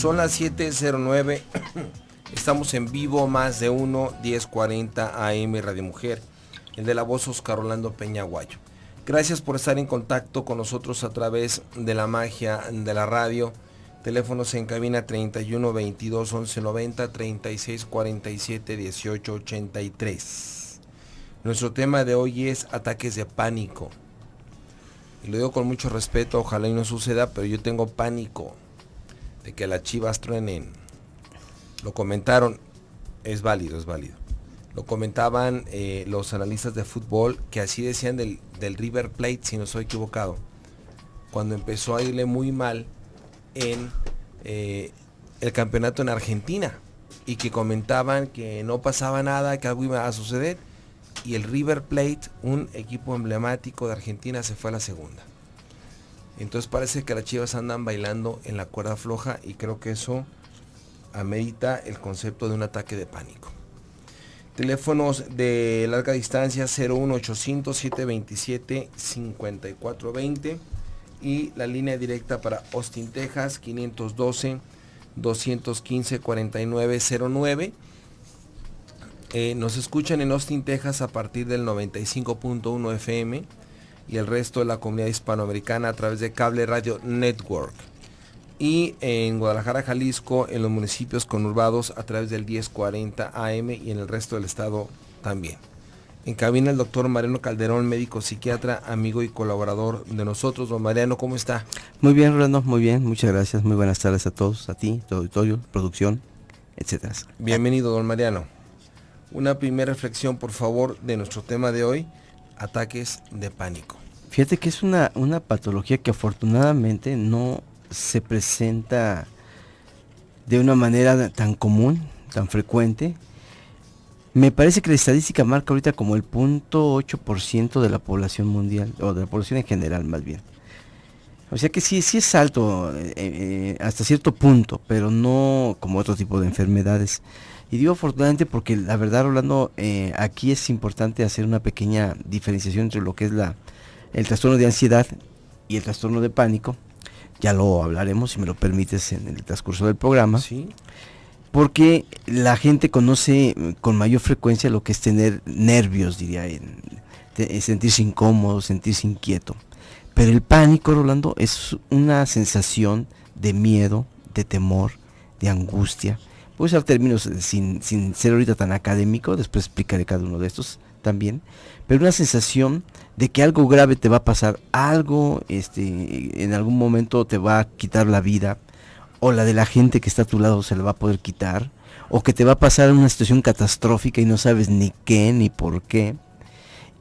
Son las 7:09. Estamos en vivo, más de uno, 1040 AM Radio Mujer. El de la voz, Oscar Rolando Peña Aguayo. Gracias por estar en contacto con nosotros a través de la magia de la radio. Teléfonos en cabina 31 22 11 90, 36 47 18 83. Nuestro tema de hoy es ataques de pánico. Y lo digo con mucho respeto, ojalá y no suceda, pero yo tengo pánico de que las Chivas truenen. Lo comentaron, es válido. Lo comentaban los analistas de fútbol, que así decían del River Plate, si no estoy equivocado, cuando empezó a irle muy mal en el campeonato en Argentina, y que comentaban que no pasaba nada, que algo iba a suceder, y el River Plate, un equipo emblemático de Argentina, se fue a la segunda. Entonces parece que las Chivas andan bailando en la cuerda floja, y creo que eso amerita el concepto de un ataque de pánico. Teléfonos de larga distancia 01800 727 5420 y la línea directa para Austin, Texas 512 215 4909. Nos escuchan en Austin, Texas a partir del 95.1 FM y el resto de la comunidad hispanoamericana a través de Cable Radio Network. Y en Guadalajara, Jalisco, en los municipios conurbados a través del 1040 AM y en el resto del estado también. En cabina el doctor Mariano Calderón, médico psiquiatra, amigo y colaborador de nosotros. Don Mariano, ¿cómo está? Muy bien, Rolando, muy bien, muchas gracias. Muy buenas tardes a todos, a ti, tu auditorio, producción, etcétera. Bienvenido, don Mariano. Una primera reflexión, por favor, de nuestro tema de hoy, ataques de pánico. Fíjate que es una patología que afortunadamente no se presenta de una manera tan común, tan frecuente. Me parece que la estadística marca ahorita como el 0.8% de la población mundial, o de la población en general más bien. O sea que sí es alto hasta cierto punto, pero no como otro tipo de enfermedades. Y digo afortunadamente porque la verdad, Rolando, aquí es importante hacer una pequeña diferenciación entre lo que es el trastorno de ansiedad y el trastorno de pánico. Ya lo hablaremos, si me lo permites, en el transcurso del programa. Sí. Porque la gente conoce con mayor frecuencia lo que es tener nervios, diría, sentirse incómodo, sentirse inquieto. Pero el pánico, Rolando, es una sensación de miedo, de temor, de angustia. Voy a usar términos sin ser ahorita tan académico, después explicaré cada uno de estos también. Pero una sensación de que algo grave te va a pasar, algo en algún momento te va a quitar la vida, o la de la gente que está a tu lado se la va a poder quitar, o que te va a pasar una situación catastrófica y no sabes ni qué ni por qué.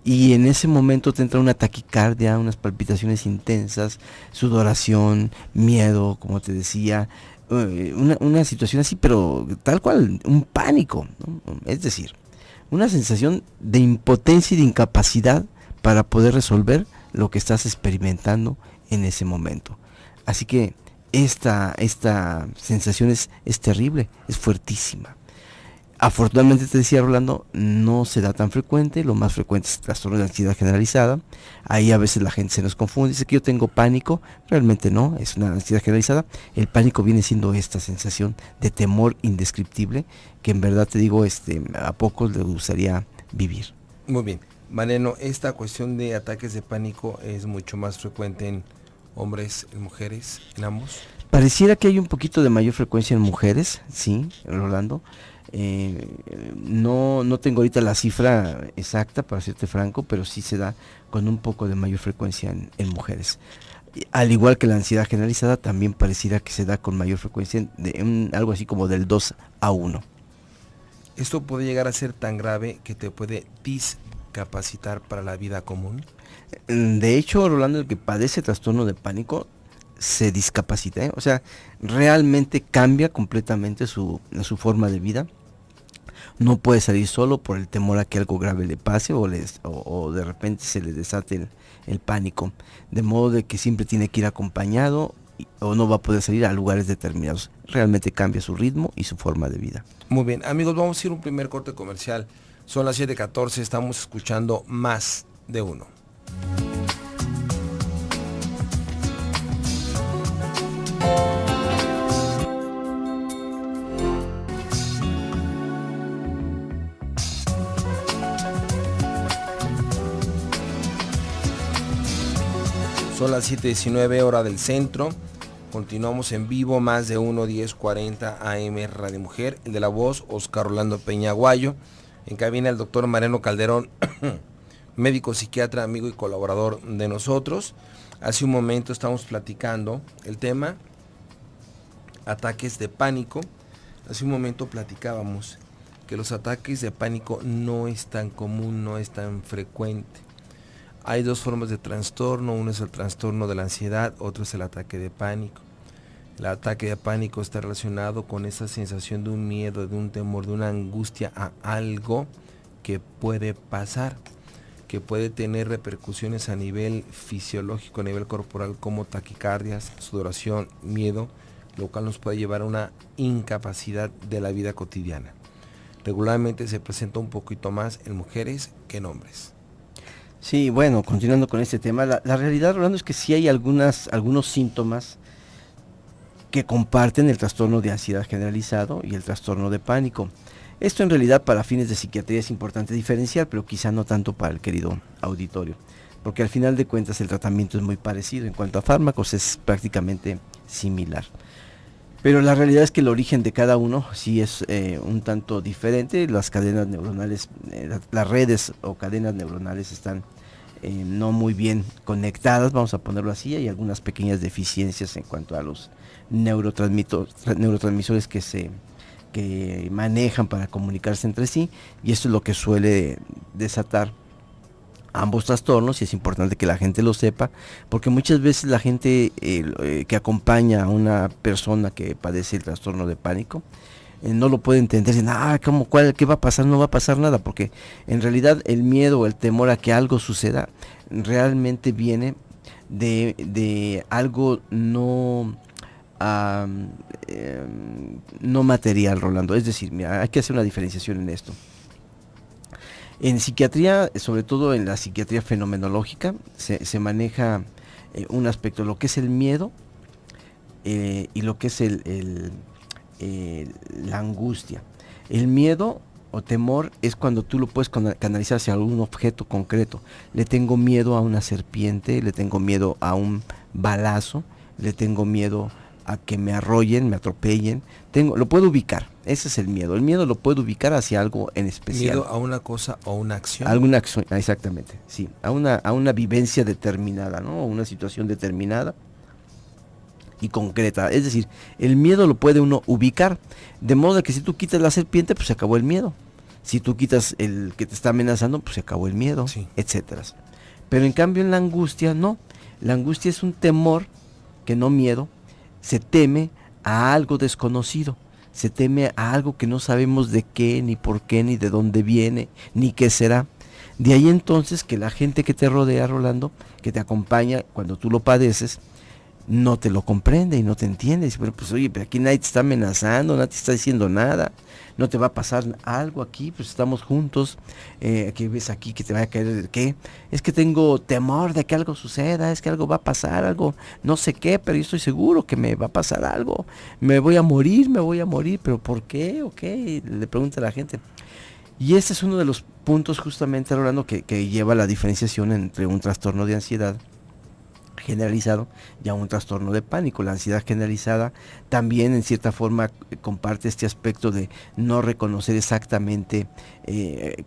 Y en ese momento te entra una taquicardia, unas palpitaciones intensas, sudoración, miedo, como te decía, una situación así, pero tal cual, un pánico, ¿no? Es decir, una sensación de impotencia y de incapacidad para poder resolver lo que estás experimentando en ese momento. Así que esta sensación es terrible, es fuertísima. Afortunadamente, te decía, Rolando, no se da tan frecuente. Lo más frecuente es el trastorno de ansiedad generalizada. Ahí a veces la gente se nos confunde, dice que yo tengo pánico. Realmente no, es una ansiedad generalizada. El pánico viene siendo esta sensación de temor indescriptible que en verdad te digo, a pocos les gustaría vivir. Muy bien. Mariano, esta cuestión de ataques de pánico es mucho más frecuente en hombres, en mujeres, en ambos. Pareciera que hay un poquito de mayor frecuencia en mujeres, sí, Rolando. No tengo ahorita la cifra exacta, para serte franco, pero sí se da con un poco de mayor frecuencia en mujeres. Al igual que la ansiedad generalizada, también pareciera que se da con mayor frecuencia, algo así como del 2-1. ¿Esto puede llegar a ser tan grave que te puede discapacitar para la vida común? De hecho, Rolando, el que padece trastorno de pánico se discapacita, o sea, realmente cambia completamente su forma de vida. No puede salir solo por el temor a que algo grave le pase o de repente se le desate el pánico, de modo de que siempre tiene que ir acompañado o no va a poder salir a lugares determinados. Realmente cambia su ritmo y su forma de vida. Muy bien, amigos, vamos a ir a un primer corte comercial. Son las 7:14, estamos escuchando Más de Uno. Son las 7:19 hora del centro. Continuamos en vivo, más de 1, 10:40 AM Radio Mujer. El de la voz, Oscar Rolando Peña Aguayo. En cabina el doctor Mariano Calderón, médico psiquiatra, amigo y colaborador de nosotros. Hace un momento estamos platicando el tema ataques de pánico. Hace un momento platicábamos que los ataques de pánico no es tan común, no es tan frecuente. Hay dos formas de trastorno, uno es el trastorno de la ansiedad, otro es el ataque de pánico. El ataque de pánico está relacionado con esa sensación de un miedo, de un temor, de una angustia a algo que puede pasar, que puede tener repercusiones a nivel fisiológico, a nivel corporal, como taquicardias, sudoración, miedo, lo cual nos puede llevar a una incapacidad de la vida cotidiana. Regularmente se presenta un poquito más en mujeres que en hombres. Sí, bueno, continuando con este tema, la realidad, Rolando, es que sí hay algunos síntomas que comparten el trastorno de ansiedad generalizado y el trastorno de pánico. Esto en realidad para fines de psiquiatría es importante diferenciar, pero quizá no tanto para el querido auditorio, porque al final de cuentas el tratamiento es muy parecido, en cuanto a fármacos es prácticamente similar. Pero la realidad es que el origen de cada uno sí es un tanto diferente. Las cadenas neuronales, las redes o cadenas neuronales están no muy bien conectadas, vamos a ponerlo así. Hay algunas pequeñas deficiencias en cuanto a los neurotransmisores que manejan para comunicarse entre sí, y esto es lo que suele desatar ambos trastornos, y es importante que la gente lo sepa, porque muchas veces la gente que acompaña a una persona que padece el trastorno de pánico no lo puede entender, dicen, ¿qué va a pasar? No va a pasar nada, porque en realidad el miedo o el temor a que algo suceda realmente viene de algo no material, Rolando. Es decir, mira, hay que hacer una diferenciación en esto. En psiquiatría, sobre todo en la psiquiatría fenomenológica, se maneja un aspecto, lo que es el miedo y lo que es la angustia. El miedo o temor es cuando tú lo puedes canalizar hacia algún objeto concreto. Le tengo miedo a una serpiente, le tengo miedo a un balazo, le tengo miedo a que me arrollen, me atropellen. Lo puedo ubicar, ese es el miedo. El miedo lo puedo ubicar hacia algo en especial. Miedo a una cosa o una acción. Alguna acción, exactamente, sí. A una vivencia determinada, ¿no? Una situación determinada y concreta. Es decir, el miedo lo puede uno ubicar. De modo que si tú quitas la serpiente, pues se acabó el miedo. Si tú quitas el que te está amenazando, pues se acabó el miedo, sí, etcétera. Pero en cambio en la angustia, no. La angustia es un temor, que no miedo. Se teme a algo desconocido, se teme a algo que no sabemos de qué, ni por qué, ni de dónde viene, ni qué será. De ahí entonces que la gente que te rodea, Rolando, que te acompaña cuando tú lo padeces, no te lo comprende y no te entiende. Dice, pero pues oye, pero aquí nadie te está amenazando, nadie te está diciendo nada, no te va a pasar algo aquí, pues estamos juntos, ¿qué ves aquí que te va a caer? ¿Qué? Es que tengo temor de que algo suceda, es que algo va a pasar, algo, no sé qué, pero yo estoy seguro que me va a pasar algo, me voy a morir, pero ¿por qué? ¿O qué? Le pregunta a la gente. Y este es uno de los puntos justamente, Rolando, que lleva la diferenciación entre un trastorno de ansiedad generalizado y a un trastorno de pánico. La ansiedad generalizada también en cierta forma comparte este aspecto de no reconocer exactamente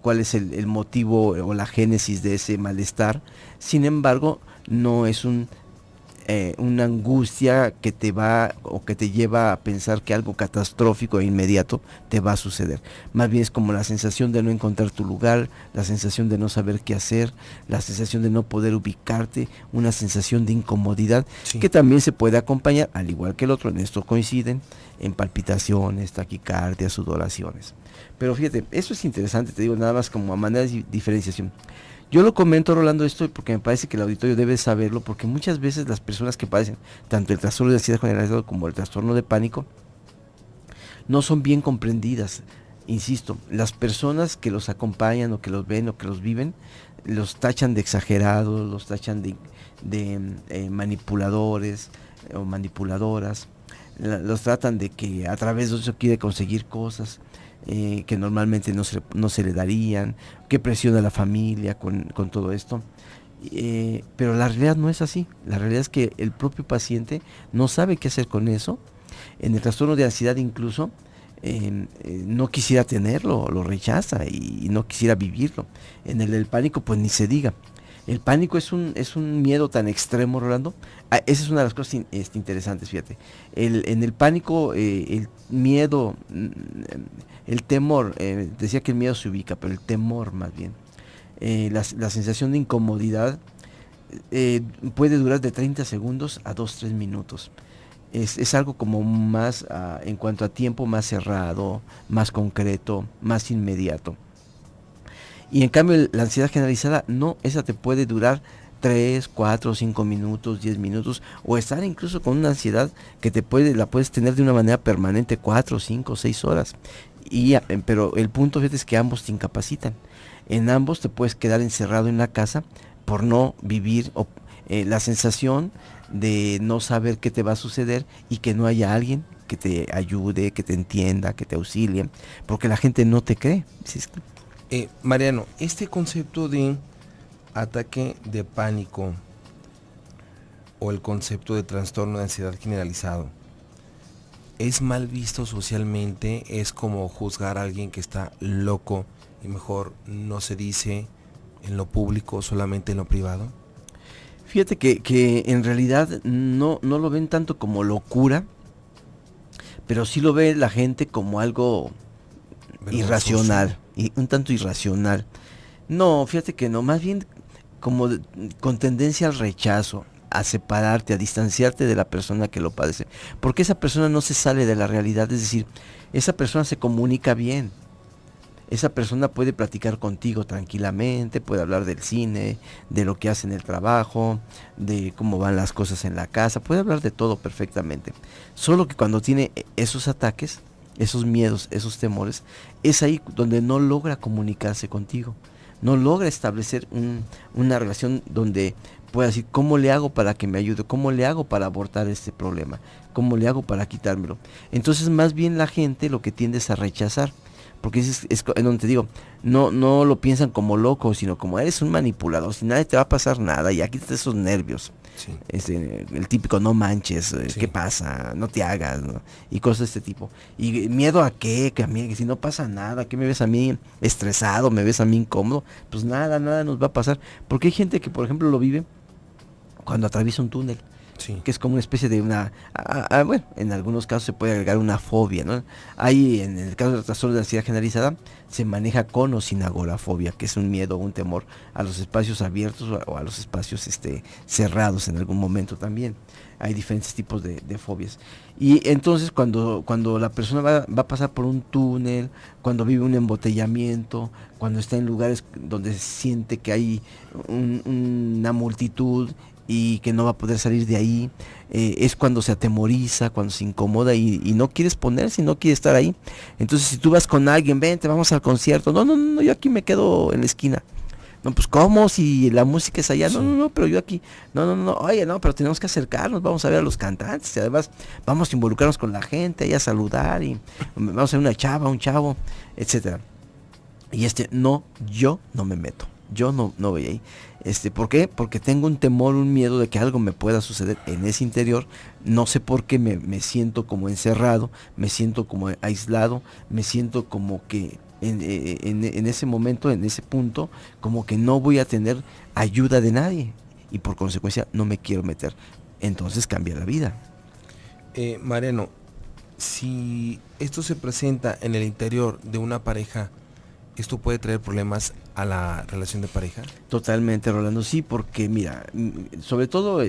cuál es el motivo o la génesis de ese malestar. Sin embargo, no es una angustia que te va o que te lleva a pensar que algo catastrófico e inmediato te va a suceder. Más bien es como la sensación de no encontrar tu lugar, la sensación de no saber qué hacer, la sensación de no poder ubicarte, una sensación de incomodidad, sí, que también se puede acompañar, al igual que el otro, en esto coinciden, en palpitaciones, taquicardias, sudoraciones. Pero fíjate, eso es interesante, te digo, nada más como a manera de diferenciación. Yo lo comento, Rolando, esto porque me parece que el auditorio debe saberlo, porque muchas veces las personas que padecen tanto el trastorno de ansiedad generalizado como el trastorno de pánico no son bien comprendidas. Insisto, las personas que los acompañan o que los ven o que los viven, los tachan de exagerados, los tachan de manipuladores o manipuladoras, los tratan de que a través de eso quiere conseguir cosas que normalmente no se le darían, que presiona a la familia con todo esto. Pero la realidad no es así. La realidad es que el propio paciente no sabe qué hacer con eso. En el trastorno de ansiedad incluso no quisiera tenerlo, lo rechaza y no quisiera vivirlo. En el del pánico pues ni se diga. El pánico es un miedo tan extremo, Rolando. Esa es una de las cosas interesantes, fíjate. En el pánico, el miedo, el temor, decía que el miedo se ubica, pero el temor más bien. La sensación de incomodidad puede durar de 30 segundos a 2-3 minutos. Es algo como más, en cuanto a tiempo, más cerrado, más concreto, más inmediato. Y en cambio la ansiedad generalizada, no, esa te puede durar 3, 4, 5 minutos, 10 minutos, o estar incluso con una ansiedad que la puedes tener de una manera permanente 4, 5, 6 horas. Pero el punto es que ambos te incapacitan. En ambos te puedes quedar encerrado en la casa por no vivir la sensación de no saber qué te va a suceder y que no haya alguien que te ayude, que te entienda, que te auxilie, porque la gente no te cree. Mariano, este concepto de ataque de pánico o el concepto de trastorno de ansiedad generalizado es mal visto socialmente, es como juzgar a alguien que está loco y mejor no se dice en lo público, solamente en lo privado. Fíjate que en realidad no lo ven tanto como locura, pero sí lo ve la gente como algo irracional, y un tanto irracional. No, fíjate que no, más bien como con tendencia al rechazo, a separarte, a distanciarte de la persona que lo padece, porque esa persona no se sale de la realidad, es decir, esa persona se comunica bien. Esa persona puede platicar contigo tranquilamente, puede hablar del cine, de lo que hace en el trabajo, de cómo van las cosas en la casa, puede hablar de todo perfectamente. Solo que cuando tiene esos ataques, esos miedos, esos temores, es ahí donde no logra comunicarse contigo, no logra establecer una relación donde pueda decir, ¿cómo le hago para que me ayude? ¿Cómo le hago para abortar este problema? ¿Cómo le hago para quitármelo? Entonces más bien la gente lo que tiende es a rechazar. Porque es donde te digo, no lo piensan como loco, sino como eres un manipulador, si nadie te va a pasar nada, y aquí están esos nervios. Sí. El típico no manches, sí. ¿Qué pasa? No te hagas, ¿no? Y cosas de este tipo. ¿Y miedo a qué? Que a mí, que si no pasa nada, ¿qué me ves a mí estresado? ¿Me ves a mí incómodo? Pues nada nos va a pasar. Porque hay gente que, por ejemplo, lo vive cuando atraviesa un túnel. Sí. Que es como una especie de bueno, en algunos casos se puede agregar una fobia, ¿no? Ahí, en el caso del trastorno de ansiedad generalizada, se maneja con o sin agorafobia, que es un miedo o un temor a los espacios abiertos o a los espacios cerrados en algún momento también. Hay diferentes tipos de fobias. Y entonces cuando la persona va a pasar por un túnel, cuando vive un embotellamiento, cuando está en lugares donde siente que hay una multitud y que no va a poder salir de ahí, es cuando se atemoriza, cuando se incomoda y no quieres ponerse, no quiere estar ahí. Entonces si tú vas con alguien, vente, vamos al concierto, no, yo aquí me quedo en la esquina. No, pues ¿cómo? Si la música es allá, sí. No, pero yo aquí, no, oye, no, pero tenemos que acercarnos, vamos a ver a los cantantes, y además vamos a involucrarnos con la gente, ahí a saludar, y vamos a ver una chava, un chavo, etcétera. Y yo no me meto, yo no voy ahí. ¿Por qué? Porque tengo un temor, un miedo de que algo me pueda suceder en ese interior. No sé por qué me siento como encerrado, me siento como aislado, me siento como que en ese momento, en ese punto, como que no voy a tener ayuda de nadie y por consecuencia no me quiero meter. Entonces cambia la vida. Mariano, si esto se presenta en el interior de una pareja, ¿esto puede traer problemas a la relación de pareja? Totalmente, Rolando, sí, porque mira, sobre todo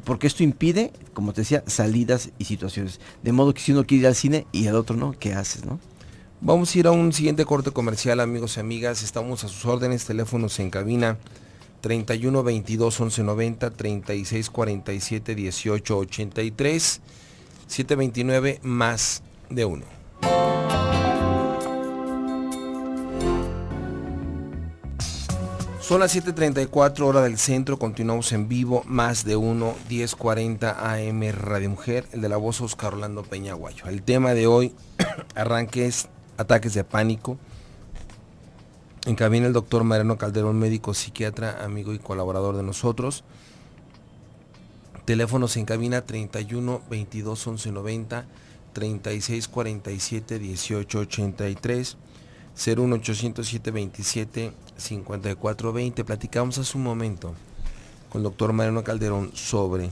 porque esto impide, como te decía, salidas y situaciones. De modo que si uno quiere ir al cine y el otro no, ¿qué haces, no? Vamos a ir a un siguiente corte comercial, amigos y amigas. Estamos a sus órdenes, teléfonos en cabina 31 22 11 90, 36 47 18 83, 729 más de 1. Son las 7:34 hora del centro, continuamos en vivo, más de 1, 10:40 AM Radio Mujer, el de la voz Oscar Orlando Peña Guayo. El tema de hoy, arranques, ataques de pánico. En cabina el doctor Mariano Calderón, médico psiquiatra, amigo y colaborador de nosotros. Teléfonos en cabina 31 22 11 90, 36 47 18 83, 01 800 727 54 20. Platicamos hace un momento con el doctor Mariano Calderón sobre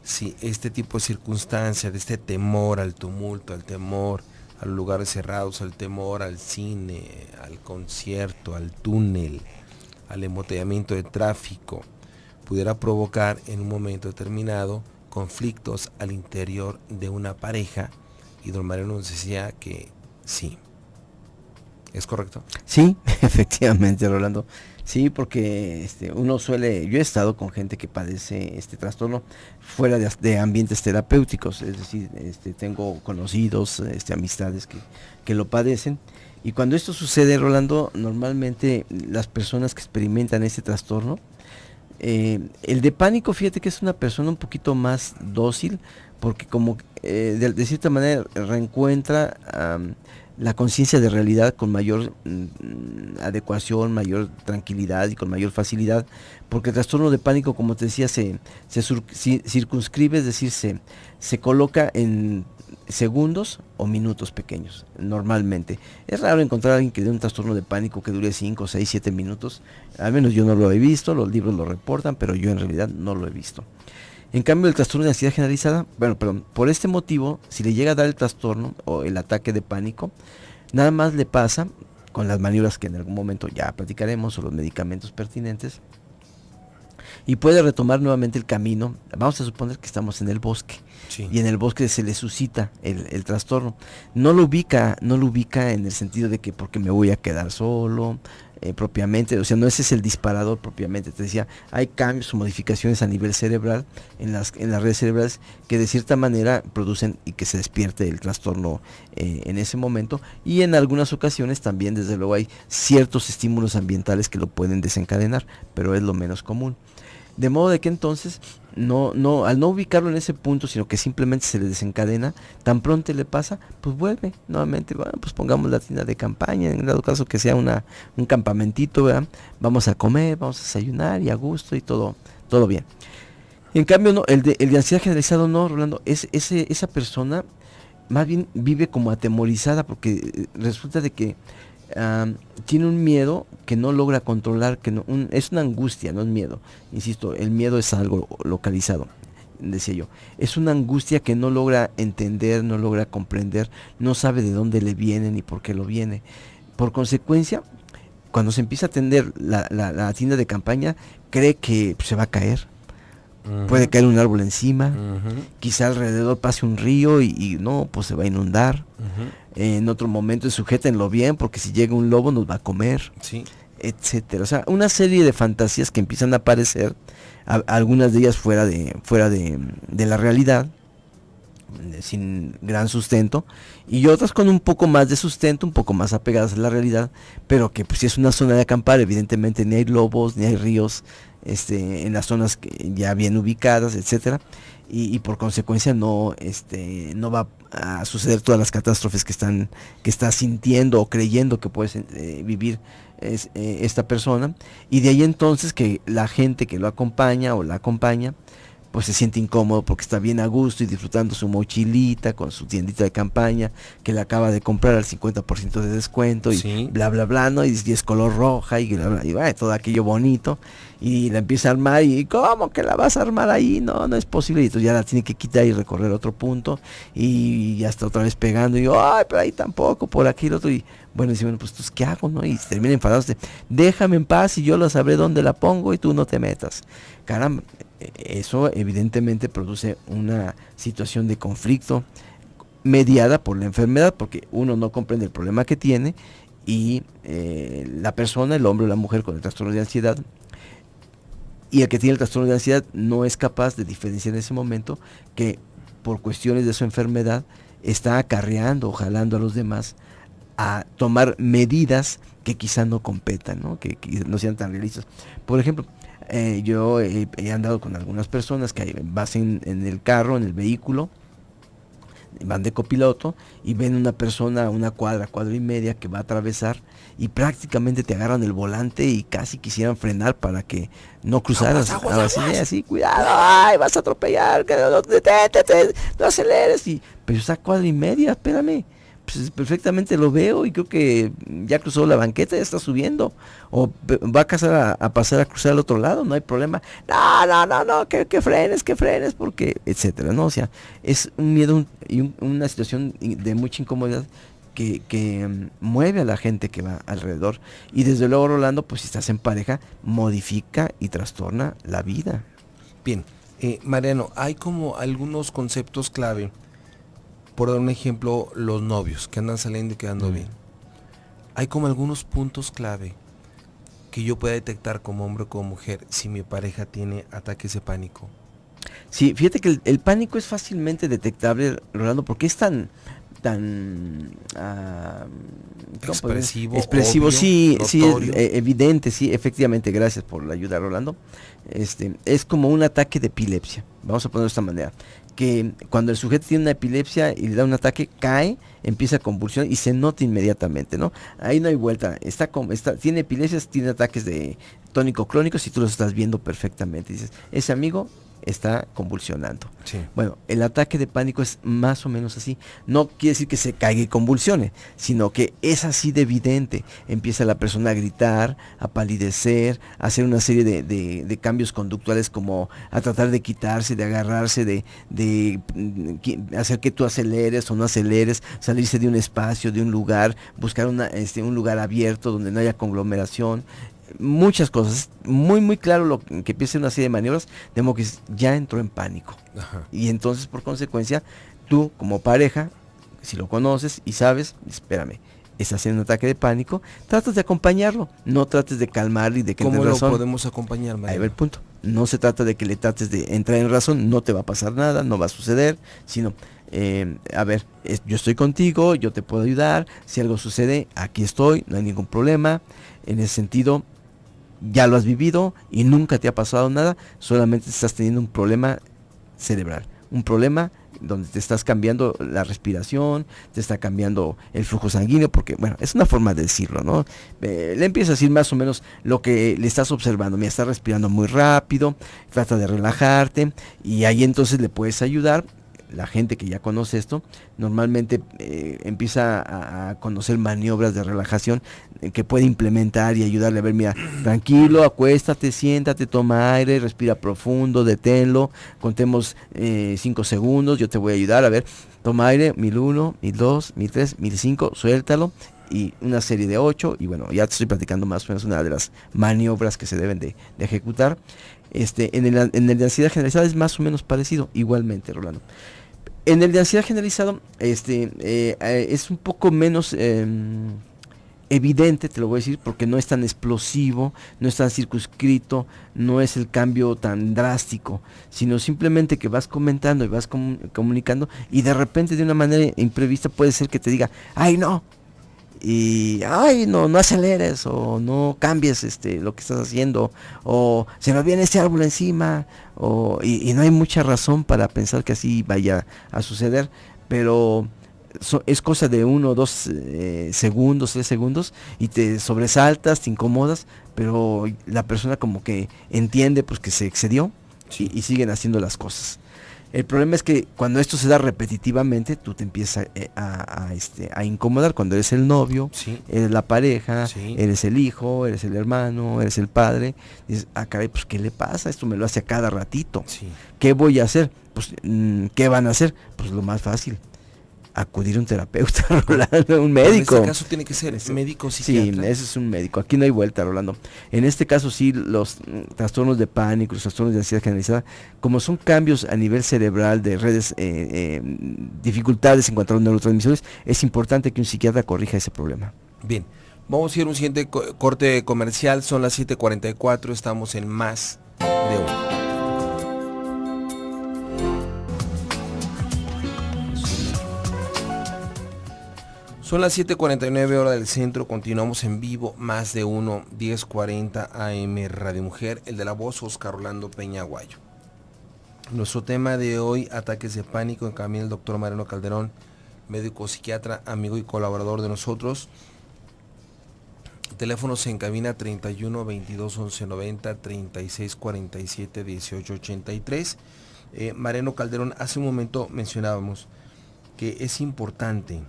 si este tipo de circunstancia, de este temor al tumulto, al temor a los lugares cerrados, al temor al cine, al concierto, al túnel, al embotellamiento de tráfico, pudiera provocar en un momento determinado conflictos al interior de una pareja. Y don Mariano nos decía que sí. ¿Es correcto? Sí, efectivamente, Rolando. Sí, porque uno suele, yo he estado con gente que padece este trastorno fuera de ambientes terapéuticos, es decir, tengo conocidos, amistades que lo padecen. Y cuando esto sucede, Rolando, normalmente las personas que experimentan este trastorno, el de pánico, fíjate que es una persona un poquito más dócil, porque como de cierta manera reencuentra la conciencia de realidad con mayor adecuación, mayor tranquilidad y con mayor facilidad, porque el trastorno de pánico, como te decía, se circunscribe, es decir, se coloca en segundos o minutos pequeños, normalmente. Es raro encontrar a alguien que dé un trastorno de pánico que dure 5, 6, 7 minutos, al menos yo no lo he visto, los libros lo reportan, pero yo en realidad no lo he visto. En cambio, el trastorno de ansiedad generalizada, por este motivo, si le llega a dar el trastorno o el ataque de pánico, nada más le pasa con las maniobras que en algún momento ya platicaremos o los medicamentos pertinentes, y puede retomar nuevamente el camino. Vamos a suponer que estamos en el bosque, sí, y en el bosque se le suscita el trastorno. No lo ubica en el sentido de que porque me voy a quedar solo, propiamente, o sea, no ese es el disparador propiamente. Te decía, hay cambios o modificaciones a nivel cerebral, en las redes cerebrales, que de cierta manera producen y que se despierte el trastorno en ese momento, y en algunas ocasiones también, desde luego, hay ciertos estímulos ambientales que lo pueden desencadenar, pero es lo menos común. De modo de que entonces, al no ubicarlo en ese punto, sino que simplemente se le desencadena, tan pronto le pasa, pues vuelve nuevamente. Bueno, pues pongamos la tienda de campaña, en dado caso que sea un campamentito, ¿verdad? Vamos a comer, vamos a desayunar y a gusto y todo bien. En cambio, no, el de ansiedad generalizado no, Rolando, esa persona más bien vive como atemorizada, porque resulta de que tiene un miedo que no logra controlar, es una angustia, no es miedo. Insisto, el miedo es algo localizado, decía yo. Es una angustia que no logra entender, no logra comprender, no sabe de dónde le viene ni por qué lo viene. Por consecuencia, cuando se empieza a atender la tienda de campaña, cree que se va a caer. Uh-huh. Puede caer un árbol encima, uh-huh, quizá alrededor pase un río y no, pues se va a inundar. Uh-huh. En otro momento sujétenlo bien, porque si llega un lobo nos va a comer, sí, etcétera. O sea, una serie de fantasías que empiezan a aparecer, algunas de ellas fuera de la realidad, sin gran sustento, y otras con un poco más de sustento, un poco más apegadas a la realidad, pero que pues si es una zona de acampar, evidentemente ni hay lobos, ni hay ríos, en las zonas ya bien ubicadas, etcétera, y por consecuencia no va a suceder todas las catástrofes que está sintiendo o creyendo que puede vivir esta persona, y de ahí entonces que la gente que lo acompaña o la acompaña pues se siente incómodo porque está bien a gusto y disfrutando su mochilita con su tiendita de campaña que le acaba de comprar al 50% de descuento y sí, bla bla bla, ¿no? Y es color roja y bla, bla, y va, todo aquello bonito, y la empieza a armar y ¿cómo que la vas a armar ahí? No es posible, y entonces ya la tiene que quitar y recorrer otro punto y ya está otra vez pegando y ay, pero ahí tampoco, por aquí el otro, y bueno, dice, bueno, pues ¿qué hago? ¿No? Y se termina enfadados de, déjame en paz y yo lo sabré dónde la pongo y tú no te metas. Caramba, eso evidentemente produce una situación de conflicto mediada por la enfermedad, porque uno no comprende el problema que tiene y la persona, el hombre o la mujer con el trastorno de ansiedad, y el que tiene el trastorno de ansiedad no es capaz de diferenciar en ese momento que por cuestiones de su enfermedad está acarreando o jalando a los demás a tomar medidas que quizá no competan, ¿no? Que no sean tan realistas. Por ejemplo, yo he andado con algunas personas que vas en el carro, en el vehículo, van de copiloto y ven una persona a una cuadra y media que va a atravesar y prácticamente te agarran el volante y casi quisieran frenar para que no cruzaras. Así, cuidado, ay, vas a atropellar, que detente, no aceleres. Pero está a cuadra y media, espérame. Pues perfectamente lo veo y creo que ya cruzó la banqueta, ya está subiendo o va a pasar a cruzar al otro lado, no hay problema. No, que frenes porque etcétera, ¿no? O sea, es un miedo y una situación de mucha incomodidad que mueve a la gente que va alrededor y desde luego, Rolando, pues si estás en pareja, modifica y trastorna la vida. Bien, Mariano, hay como algunos conceptos clave. Por dar un ejemplo, los novios que andan saliendo y quedando bien. Hay como algunos puntos clave que yo pueda detectar como hombre o como mujer si mi pareja tiene ataques de pánico. Sí, fíjate que el pánico es fácilmente detectable, Rolando, porque es tan expresivo, obvio, sí, notorio. Sí, evidente, sí, efectivamente, gracias por la ayuda, Rolando. Es como un ataque de epilepsia, vamos a ponerlo de esta manera, que cuando el sujeto tiene una epilepsia y le da un ataque, cae, empieza a convulsionar y se nota inmediatamente, ¿no? Ahí no hay vuelta, tiene epilepsias, tiene ataques de tónico clónicos y tú los estás viendo perfectamente, dices, ese amigo está convulsionando. Sí. Bueno, el ataque de pánico es más o menos así. No quiere decir que se caiga y convulsione, sino que es así de evidente. Empieza la persona a gritar, a palidecer, a hacer una serie de cambios conductuales, como a tratar de quitarse, de agarrarse, de hacer que tú aceleres o no aceleres, salirse de un espacio, de un lugar, buscar un lugar abierto donde no haya conglomeración. Muchas cosas, muy claro lo que empieza una serie de maniobras, de modo que ya entró en pánico. Ajá. Y entonces, por consecuencia, tú como pareja, si lo conoces y sabes, espérame, estás en un ataque de pánico, tratas de acompañarlo, no trates de calmarlo y de que entre en razón. ¿Cómo lo podemos acompañar, Mariano? Ahí va el punto. No se trata de que le trates de entrar en razón, no te va a pasar nada, no va a suceder, sino, a ver, yo estoy contigo, yo te puedo ayudar, si algo sucede, aquí estoy, no hay ningún problema. En ese sentido, ya lo has vivido y nunca te ha pasado nada, solamente estás teniendo un problema cerebral, un problema donde te estás cambiando la respiración, te está cambiando el flujo sanguíneo, porque bueno, es una forma de decirlo, ¿no? Le empiezas a decir más o menos lo que le estás observando, mira, estás respirando muy rápido, trata de relajarte y ahí entonces le puedes ayudar. La gente que ya conoce esto normalmente empieza a conocer maniobras de relajación que puede implementar y ayudarle a ver, mira, tranquilo, acuéstate, siéntate, toma aire, respira profundo, deténlo, contemos 5 segundos, yo te voy a ayudar, a ver, toma aire, 1001, 1002, 1003, 1005, suéltalo, y una serie de 8, y bueno, ya te estoy platicando más o menos una de las maniobras que se deben de ejecutar. En el de ansiedad generalizada es más o menos parecido, igualmente, Rolando. En el de ansiedad generalizado, es un poco menos evidente, te lo voy a decir, porque no es tan explosivo, no es tan circunscrito, no es el cambio tan drástico, sino simplemente que vas comentando y vas comunicando y de repente de una manera imprevista puede ser que te diga, ay no, y ay no aceleres o no cambies lo que estás haciendo, o se nos viene este árbol encima, y no hay mucha razón para pensar que así vaya a suceder, pero es cosa de 1 o 2 segundos, 3 segundos, y te sobresaltas, te incomodas, pero la persona como que entiende pues que se excedió, sí, y siguen haciendo las cosas. El problema es que cuando esto se da repetitivamente, tú te empiezas a incomodar cuando eres el novio, sí, eres la pareja, sí, eres el hijo, eres el hermano, eres el padre. Dices, caray, pues ¿qué le pasa? Esto me lo hace a cada ratito. Sí. ¿Qué voy a hacer? Pues, ¿qué van a hacer? Pues lo más fácil, acudir a un terapeuta, Rolando, un médico. En este caso tiene que ser médico, psiquiatra. Sí, ese es un médico. Aquí no hay vuelta, Rolando. En este caso sí, los trastornos de pánico, los trastornos de ansiedad generalizada, como son cambios a nivel cerebral de redes, dificultades en cuanto a los neurotransmisores, es importante que un psiquiatra corrija ese problema. Bien, vamos a ir a un siguiente corte comercial. Son las 7:44, estamos en Más de Uno. Son las 7:49 hora del centro, continuamos en vivo, Más de Uno, 1040 AM Radio Mujer, el de la voz Oscar Rolando Peña Aguayo. Nuestro tema de hoy, ataques de pánico, en camino el doctor Mariano Calderón, médico psiquiatra, amigo y colaborador de nosotros. Teléfonos en cabina 31 22 11 90, 36 47 18 83. Mariano Calderón, hace un momento mencionábamos que es importante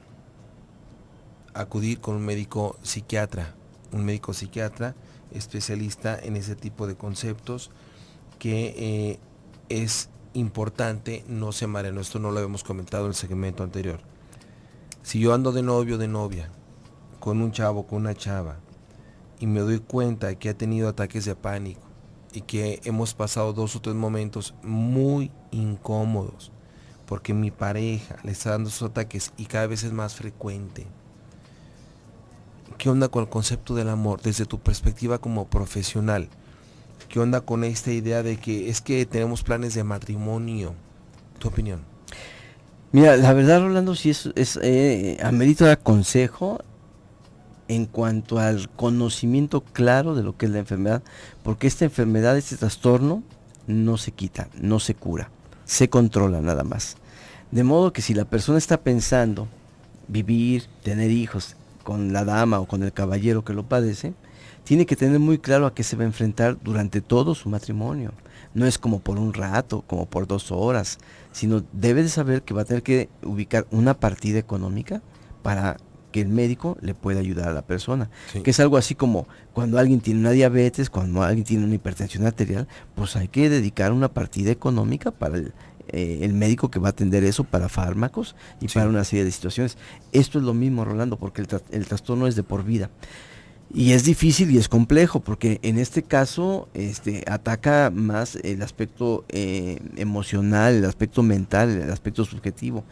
acudir con un médico psiquiatra especialista en ese tipo de conceptos, que es importante. No sé, Mariano, esto no lo habíamos comentado en el segmento anterior. Si yo ando de novio o de novia con un chavo, con una chava, y me doy cuenta que ha tenido ataques de pánico y que hemos pasado 2 o 3 momentos muy incómodos porque mi pareja le está dando esos ataques y cada vez es más frecuente, ¿qué onda con el concepto del amor desde tu perspectiva como profesional? ¿Qué onda con esta idea de que es que tenemos planes de matrimonio? ¿Tu opinión? Mira, la verdad, Rolando, sí amerita dar consejo en cuanto al conocimiento claro de lo que es la enfermedad, porque esta enfermedad, este trastorno, no se quita, no se cura, se controla nada más. De modo que si la persona está pensando vivir, tener hijos con la dama o con el caballero que lo padece, tiene que tener muy claro a qué se va a enfrentar durante todo su matrimonio. No es como por un rato, como por 2 horas, sino debe de saber que va a tener que ubicar una partida económica para que el médico le pueda ayudar a la persona. Sí. Que es algo así como cuando alguien tiene una diabetes, cuando alguien tiene una hipertensión arterial, pues hay que dedicar una partida económica para el médico que va a atender eso, para fármacos y para una serie de situaciones. Esto es lo mismo, Rolando, porque el trastorno es de por vida. Y es difícil y es complejo, porque en este caso ataca más el aspecto emocional, el aspecto mental, el aspecto subjetivo.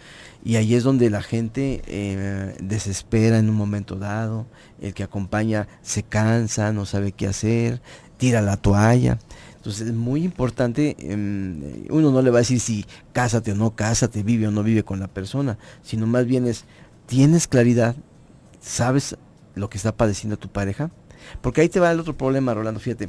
Y ahí es donde la gente desespera en un momento dado, el que acompaña se cansa, no sabe qué hacer, tira la toalla. Entonces es muy importante, uno no le va a decir si cásate o no cásate, vive o no vive con la persona, sino más bien tienes claridad, sabes lo que está padeciendo tu pareja, porque ahí te va el otro problema, Rolando. Fíjate,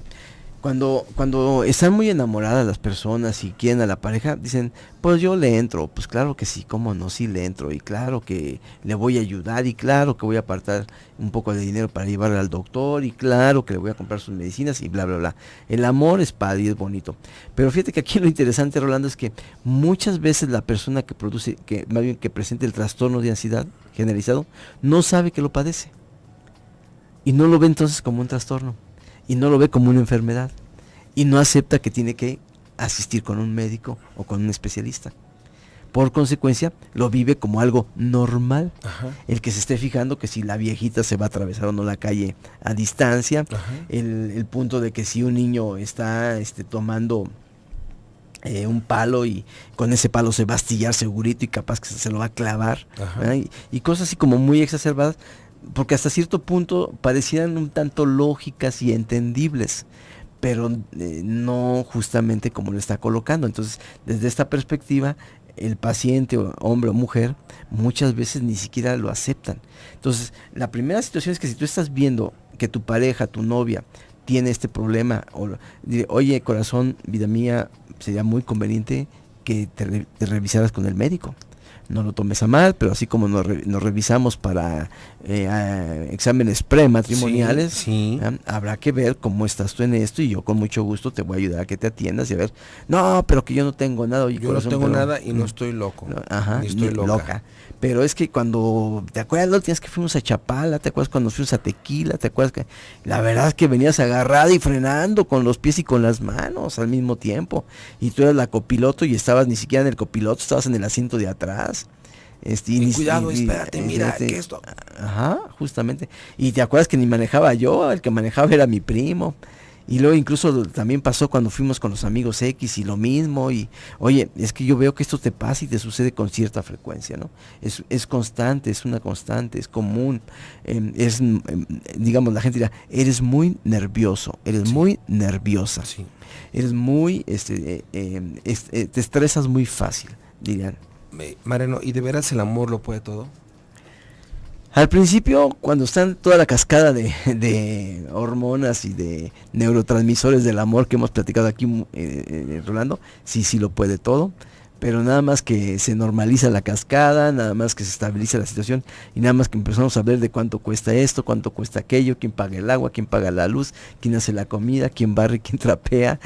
cuando están muy enamoradas las personas y quieren a la pareja, dicen, pues yo le entro. Pues claro que sí, cómo no, sí le entro, y claro que le voy a ayudar, y claro que voy a apartar un poco de dinero para llevarle al doctor, y claro que le voy a comprar sus medicinas, y bla bla bla. El amor es padre y es bonito, pero fíjate que aquí lo interesante, Rolando, es que muchas veces la persona que produce, que más bien que presenta el trastorno de ansiedad generalizado, no sabe que lo padece. Y no lo ve entonces como un trastorno, y no lo ve como una enfermedad, y no acepta que tiene que asistir con un médico o con un especialista. Por consecuencia, lo vive como algo normal. Ajá. El que se esté fijando que si la viejita se va a atravesar o no la calle a distancia, el punto de que si un niño está tomando un palo y con ese palo se va a astillar segurito y capaz que se lo va a clavar, y cosas así como muy exacerbadas, porque hasta cierto punto parecían un tanto lógicas y entendibles, pero no justamente como lo está colocando. Entonces, desde esta perspectiva, el paciente, hombre o mujer, muchas veces ni siquiera lo aceptan. Entonces, la primera situación es que si tú estás viendo que tu pareja, tu novia, tiene este problema, oye, corazón, vida mía, sería muy conveniente que te revisaras con el médico. No lo tomes a mal, pero así como nos revisamos para exámenes prematrimoniales, habrá que ver cómo estás tú en esto, y yo con mucho gusto te voy a ayudar a que te atiendas y a ver, no, pero que yo no tengo nada. Oye, yo corazón, no tengo nada y no estoy loco, ni estoy loca. Pero es que cuando, ¿te acuerdas la última vez que fuimos a Chapala? ¿Te acuerdas cuando fuimos a Tequila? ¿Te acuerdas que la verdad es que venías agarrada y frenando con los pies y con las manos al mismo tiempo? Y tú eras la copiloto y estabas ni siquiera en el copiloto, estabas en el asiento de atrás. Cuidado, espérate, mira, que esto. Ajá, justamente. Y te acuerdas que ni manejaba yo, el que manejaba era mi primo. Y luego incluso también pasó cuando fuimos con los amigos X y lo mismo. Y oye, es que yo veo que esto te pasa y te sucede con cierta frecuencia, ¿no? Es constante, es una constante, es común. Digamos, la gente dirá, eres muy nervioso, eres muy nerviosa. Sí. Eres muy, te estresas muy fácil, dirían. Mariano, ¿y de veras el amor lo puede todo? Al principio, cuando están toda la cascada de hormonas y de neurotransmisores del amor que hemos platicado aquí, Rolando, sí lo puede todo, pero nada más que se normaliza la cascada, nada más que se estabiliza la situación y nada más que empezamos a ver de cuánto cuesta esto, cuánto cuesta aquello, quién paga el agua, quién paga la luz, quién hace la comida, quién barre, quién trapea,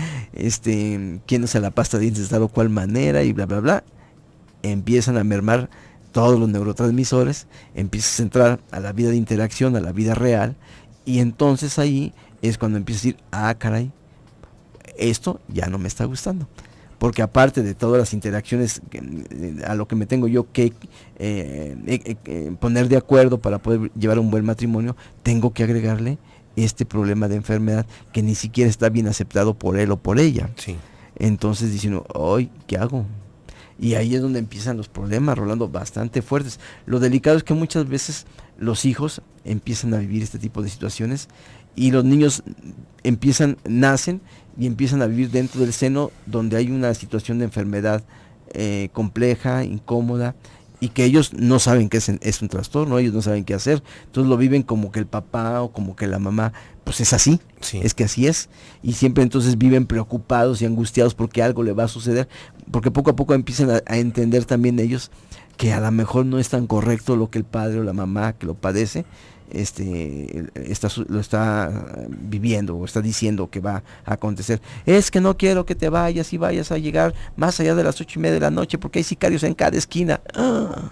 quién usa la pasta de dientes de tal o cual manera y bla, bla, bla, empiezan a mermar todos los neurotransmisores, empiezas a entrar a la vida de interacción, a la vida real, y entonces ahí es cuando empiezas a decir, caray, esto ya no me está gustando. Porque aparte de todas las interacciones a lo que me tengo yo que poner de acuerdo para poder llevar un buen matrimonio, tengo que agregarle este problema de enfermedad que ni siquiera está bien aceptado por él o por ella. Sí. Entonces dicen, ¡ay, qué hago! Y ahí es donde empiezan los problemas, Rolando, bastante fuertes. Lo delicado es que muchas veces los hijos empiezan a vivir este tipo de situaciones y los niños nacen y empiezan a vivir dentro del seno donde hay una situación de enfermedad compleja, incómoda, y que ellos no saben que es un trastorno, ellos no saben qué hacer, entonces lo viven como que el papá o como que la mamá, pues es así, Sí. es que así es, y siempre entonces viven preocupados y angustiados porque algo le va a suceder, porque poco a poco empiezan a entender también ellos que a lo mejor no es tan correcto lo que el padre o la mamá que lo padece, lo está viviendo o está diciendo que va a acontecer. Es que no quiero que te vayas y vayas a llegar más allá de las 8:30 de la noche porque hay sicarios en cada esquina.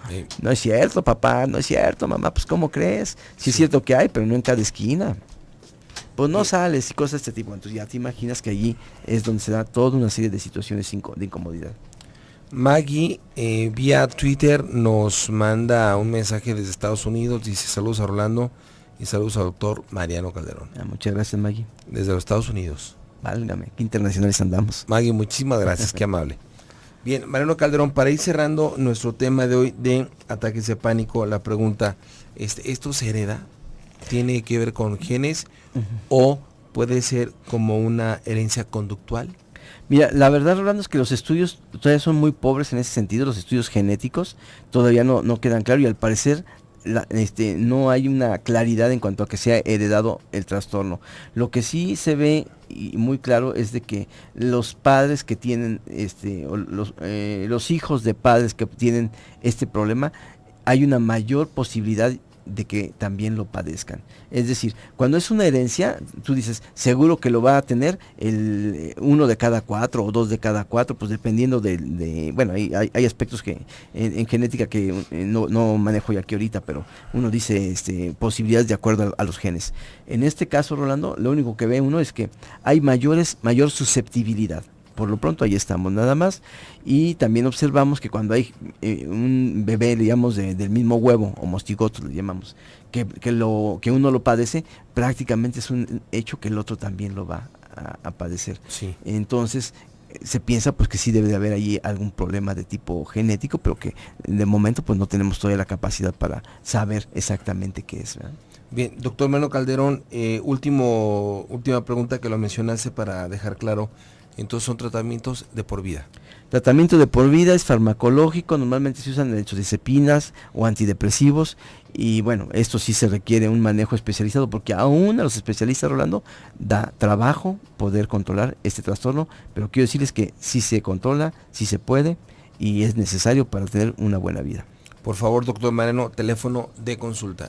Sí. No es cierto, papá, no es cierto, mamá, pues ¿cómo crees? Sí es cierto que hay, pero no en cada esquina. Pues no sales y cosas de este tipo. Entonces ya te imaginas que allí es donde se da toda una serie de situaciones de incomodidad. Maggie vía Twitter nos manda un mensaje desde Estados Unidos, dice saludos a Rolando y saludos al doctor Mariano Calderón. Muchas gracias, Maggie. Desde los Estados Unidos. Válgame, qué internacionales andamos. Maggie, muchísimas gracias, qué amable. Bien, Mariano Calderón, para ir cerrando nuestro tema de hoy de ataques de pánico, la pregunta, ¿esto se hereda? ¿Tiene que ver con genes o puede ser como una herencia conductual? Mira, la verdad, Rolando, es que los estudios todavía son muy pobres en ese sentido, los estudios genéticos todavía no quedan claros y al parecer no hay una claridad en cuanto a que se ha heredado el trastorno. Lo que sí se ve y muy claro es de que los padres que tienen, los hijos de padres que tienen este problema, hay una mayor posibilidad de que también lo padezcan. Es decir, cuando es una herencia, tú dices, seguro que lo va a tener uno de cada 4 o 2 de cada 4, pues dependiendo bueno, hay aspectos que en genética que no manejo ya aquí ahorita, pero uno dice posibilidades de acuerdo a los genes. En este caso, Rolando, lo único que ve uno es que hay mayor susceptibilidad. Por lo pronto ahí estamos nada más, y también observamos que cuando hay un bebé, digamos, del mismo huevo, homozigotos le llamamos, que uno lo padece, prácticamente es un hecho que el otro también lo va a padecer. Sí. Entonces se piensa pues que sí debe de haber allí algún problema de tipo genético, pero que de momento pues no tenemos todavía la capacidad para saber exactamente qué es, ¿verdad? Bien, doctor Mariano Calderón, última pregunta que lo mencionaste para dejar claro. Entonces son tratamientos de por vida. Tratamiento de por vida es farmacológico, normalmente se usan benzodiazepinas o antidepresivos, y bueno, esto sí se requiere un manejo especializado porque aún a los especialistas, Rolando, da trabajo poder controlar este trastorno, pero quiero decirles que sí se controla, sí se puede y es necesario para tener una buena vida. Por favor, doctor Mariano, teléfono de consulta.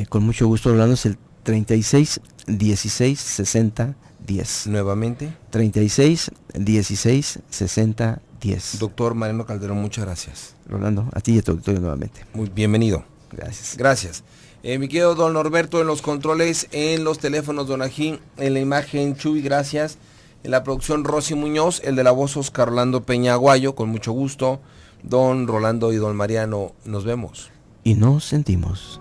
Con mucho gusto, Rolando, es el 36 16 60 10. Nuevamente. 36 16 60 10. Doctor Mariano Calderón, muchas gracias. Rolando, a ti y a tu auditorio nuevamente. Muy bienvenido. Gracias. Gracias. Mi querido don Norberto en los controles, en los teléfonos don Ajín, en la imagen Chuy, gracias. En la producción Rosy Muñoz, el de la voz Oscar Rolando Peña Aguayo, con mucho gusto. Don Rolando y don Mariano, nos vemos. Y nos sentimos.